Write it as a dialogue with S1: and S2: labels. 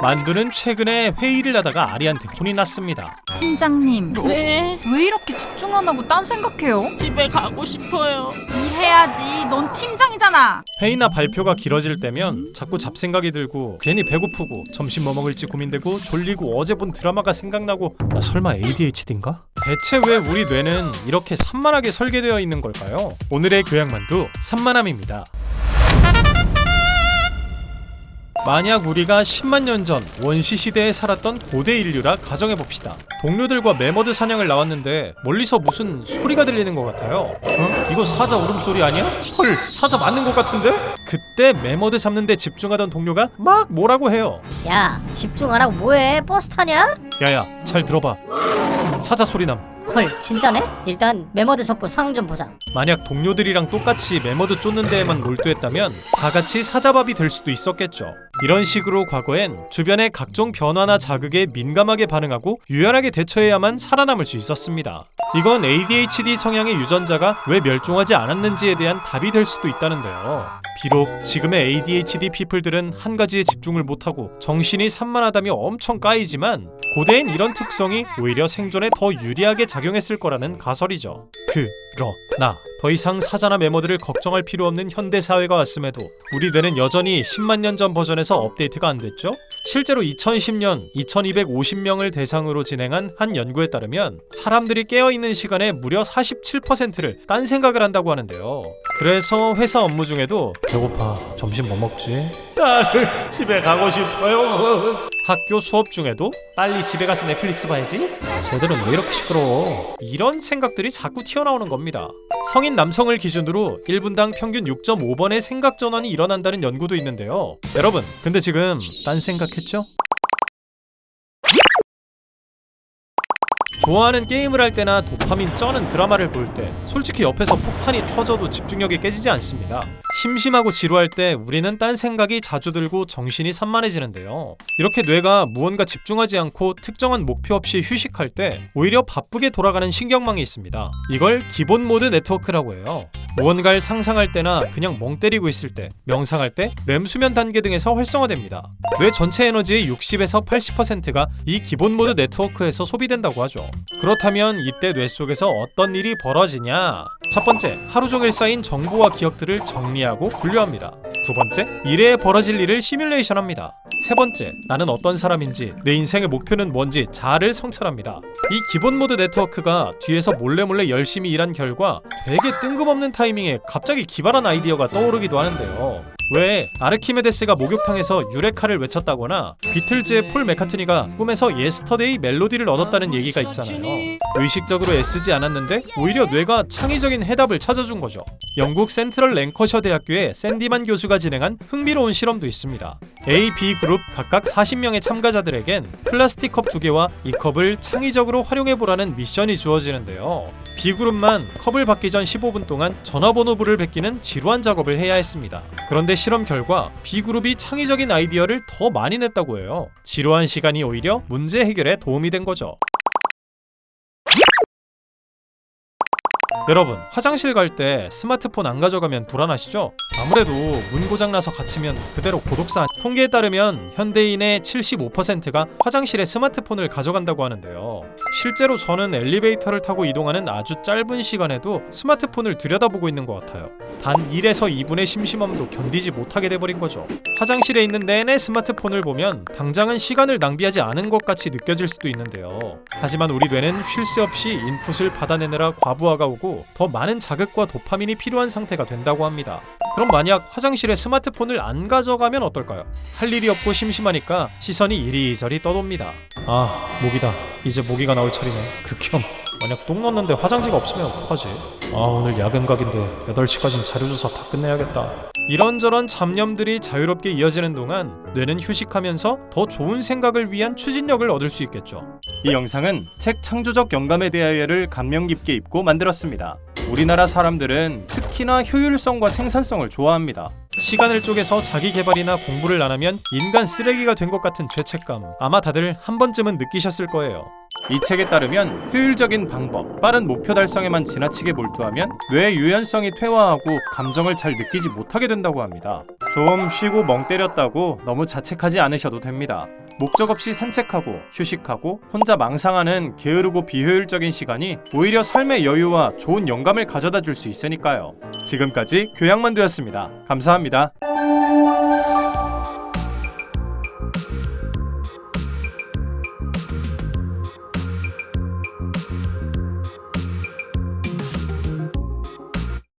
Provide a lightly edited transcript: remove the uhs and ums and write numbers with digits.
S1: 만두는 최근에 회의를 하다가 아리한테 혼이 났습니다.
S2: 팀장님,
S3: 네,
S2: 왜 이렇게 집중 안 하고 딴 생각해요?
S3: 집에 가고 싶어요.
S2: 일해야지. 넌 팀장이잖아.
S1: 회의나 발표가 길어질 때면 자꾸 잡생각이 들고 괜히 배고프고 점심 뭐 먹을지 고민되고 졸리고 어제 본 드라마가 생각나고 나 설마 ADHD인가? 대체 왜 우리 뇌는 이렇게 산만하게 설계되어 있는 걸까요? 오늘의 교양만두 산만함입니다. 만약 우리가 10만 년 전 원시 시대에 살았던 고대 인류라 가정해봅시다. 동료들과 매머드 사냥을 나왔는데 멀리서 무슨 소리가 들리는 것 같아요. 이거 사자 울음소리 아니야? 헐, 사자 맞는 것 같은데? 그때 매머드 잡는데 집중하던 동료가 막 뭐라고 해요.
S4: 야, 집중하라고 뭐해? 버스 타냐?
S1: 야야, 잘 들어봐. 사자 소리남.
S4: 헐, 진짜네? 일단 매머드 첩보 상황 좀 보자.
S1: 만약 동료들이랑 똑같이 매머드 쫓는 데에만 몰두했다면 다 같이 사자밥이 될 수도 있었겠죠. 이런 식으로 과거엔 주변의 각종 변화나 자극에 민감하게 반응하고 유연하게 대처해야만 살아남을 수 있었습니다. 이건 ADHD 성향의 유전자가 왜 멸종하지 않았는지에 대한 답이 될 수도 있다는데요. 비록 지금의 ADHD 피플들은 한 가지에 집중을 못하고 정신이 산만하다며 엄청 까이지만 고대엔 이런 특성이 오히려 생존에 더 유리하게 작용했을 거라는 가설이죠. 그러나 더 이상 사자나 매머드를 걱정할 필요 없는 현대 사회가 왔음에도 우리 뇌는 여전히 10만 년 전 버전에서 업데이트가 안 됐죠? 실제로 2010년 2250명을 대상으로 진행한 한 연구에 따르면 사람들이 깨어있는 시간의 무려 47%를 딴 생각을 한다고 하는데요. 그래서 회사 업무 중에도 배고파, 점심 뭐 먹지? 집에 가고 싶어요. 학교 수업 중에도 빨리 집에 가서 넷플릭스 봐야지? 쟤들은 왜 이렇게 시끄러워? 이런 생각들이 자꾸 튀어나오는 겁니다. 성인 남성을 기준으로 1분당 평균 6.5번의 생각 전환이 일어난다는 연구도 있는데요. 여러분, 근데 지금 딴 생각했죠? 좋아하는 게임을 할 때나 도파민 쩌는 드라마를 볼 때 솔직히 옆에서 폭탄이 터져도 집중력이 깨지지 않습니다. 심심하고 지루할 때 우리는 딴 생각이 자주 들고 정신이 산만해지는데요. 이렇게 뇌가 무언가 집중하지 않고 특정한 목표 없이 휴식할 때 오히려 바쁘게 돌아가는 신경망이 있습니다. 이걸 기본 모드 네트워크라고 해요. 무언가를 상상할 때나 그냥 멍 때리고 있을 때, 명상할 때, 렘 수면 단계 등에서 활성화됩니다. 뇌 전체 에너지의 60에서 80%가 이 기본 모드 네트워크에서 소비된다고 하죠. 그렇다면 이때 뇌 속에서 어떤 일이 벌어지냐? 첫 번째, 하루 종일 쌓인 정보와 기억들을 정리하고 분류합니다. 두 번째, 미래에 벌어질 일을 시뮬레이션합니다. 세 번째, 나는 어떤 사람인지, 내 인생의 목표는 뭔지 자아를 성찰합니다. 이 기본 모드 네트워크가 뒤에서 몰래 열심히 일한 결과 되게 뜬금없는 타이밍에 갑자기 기발한 아이디어가 떠오르기도 하는데요. 왜 아르키메데스가 목욕탕에서 유레카를 외쳤다거나 비틀즈의 폴 맥카트니가 꿈에서 예스터데이 멜로디를 얻었다는 얘기가 있잖아요. 의식적으로 애쓰지 않았는데 오히려 뇌가 창의적인 해답을 찾아준 거죠. 영국 센트럴 랭커셔 대학교의 샌디만 교수가 진행한 흥미로운 실험도 있습니다. A, B 그룹 각각 40명의 참가자들에겐 플라스틱 컵 2개와 이 컵을 창의적으로 활용해보라는 미션이 주어지는데요. B 그룹만 컵을 받기 전 15분 동안 전화번호부를 베끼는 지루한 작업을 해야 했습니다. 그런데 실험 결과 B 그룹이 창의적인 아이디어를 더 많이 냈다고 해요. 지루한 시간이 오히려 문제 해결에 도움이 된 거죠. 여러분, 화장실 갈 때 스마트폰 안 가져가면 불안하시죠? 아무래도 문 고장나서 갇히면 그대로 고독사. 통계에 따르면 현대인의 75%가 화장실에 스마트폰을 가져간다고 하는데요. 실제로 저는 엘리베이터를 타고 이동하는 아주 짧은 시간에도 스마트폰을 들여다보고 있는 것 같아요. 단 1에서 2분의 심심함도 견디지 못하게 돼버린 거죠. 화장실에 있는 내내 스마트폰을 보면 당장은 시간을 낭비하지 않은 것 같이 느껴질 수도 있는데요. 하지만 우리 뇌는 쉴 새 없이 인풋을 받아내느라 과부하가 오고 더 많은 자극과 도파민이 필요한 상태가 된다고 합니다. 그럼 만약 화장실에 스마트폰을 안 가져가면 어떨까요? 할 일이 없고 심심하니까 시선이 이리저리 떠돕니다. 아, 모기다. 이제 모기가 나올 차리네. 극혐. 만약 똥 넣었는데 화장지가 없으면 어떡하지? 아, 오늘 야근각인데 8시까진 자료조사 다 끝내야겠다. 이런저런 잡념들이 자유롭게 이어지는 동안 뇌는 휴식하면서 더 좋은 생각을 위한 추진력을 얻을 수 있겠죠. 이 영상은 책 창조적 영감에 대하여를 감명 깊게 읽고 만들었습니다. 우리나라 사람들은 특히나 효율성과 생산성을 좋아합니다. 시간을 쪼개서 자기 개발이나 공부를 안 하면 인간 쓰레기가 된 것 같은 죄책감, 아마 다들 한 번쯤은 느끼셨을 거예요. 이 책에 따르면 효율적인 방법, 빠른 목표 달성에만 지나치게 몰두하면 뇌의 유연성이 퇴화하고 감정을 잘 느끼지 못하게 된다고 합니다. 좀 쉬고 멍 때렸다고 너무 자책하지 않으셔도 됩니다. 목적 없이 산책하고 휴식하고 혼자 망상하는 게으르고 비효율적인 시간이 오히려 삶의 여유와 좋은 영감을 가져다 줄 수 있으니까요. 지금까지 교양만두였습니다. 감사합니다.